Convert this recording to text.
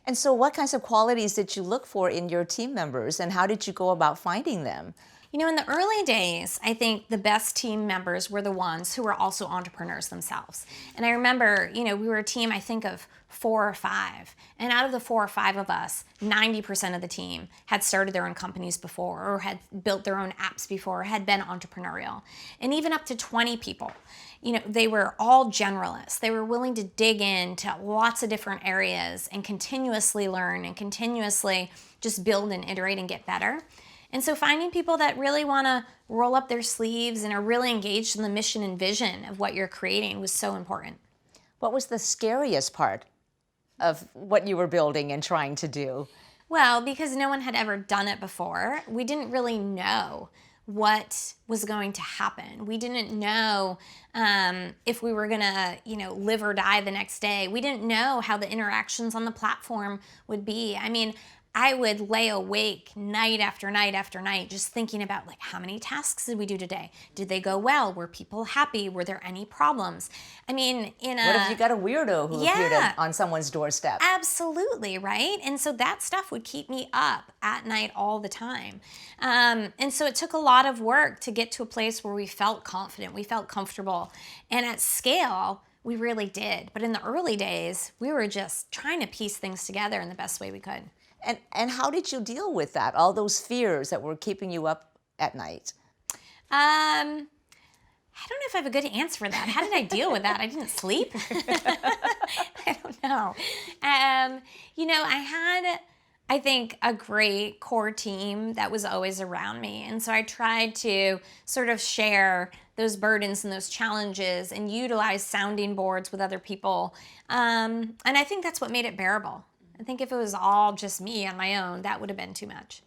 And so what kinds of qualities did you look for in your team members, and how did you go about finding them? You know, in the early days, I think the best team members were the ones who were also entrepreneurs themselves. And I remember, we were a team, I think, of 4 or 5. And out of the 4 or 5 of us, 90% of the team had started their own companies before, or had built their own apps before, or had been entrepreneurial. And even up to 20 people, they were all generalists. They were willing to dig into lots of different areas and continuously learn and continuously just build and iterate and get better. And so finding people that really want to roll up their sleeves and are really engaged in the mission and vision of what you're creating was so important. What was the scariest part of what you were building and trying to do? Well, because no one had ever done it before, we didn't really know what was going to happen. We didn't know if we were gonna, live or die the next day. We didn't know how the interactions on the platform would be. I mean, I would lay awake night after night after night just thinking about, like, how many tasks did we do today? Did they go well? Were people happy? Were there any problems? I mean, What if you got a weirdo who appeared on someone's doorstep? Absolutely, right? And so that stuff would keep me up at night all the time. And so it took a lot of work to get to a place where we felt confident, we felt comfortable. And at scale, we really did. But in the early days, we were just trying to piece things together in the best way we could. And how did you deal with that? All those fears that were keeping you up at night? I don't know if I have a good answer for that. How did I deal with that? I didn't sleep. I don't know. I had, I think, a great core team that was always around me. And so I tried to sort of share those burdens and those challenges and utilize sounding boards with other people. And I think that's what made it bearable. I think if it was all just me on my own, that would have been too much.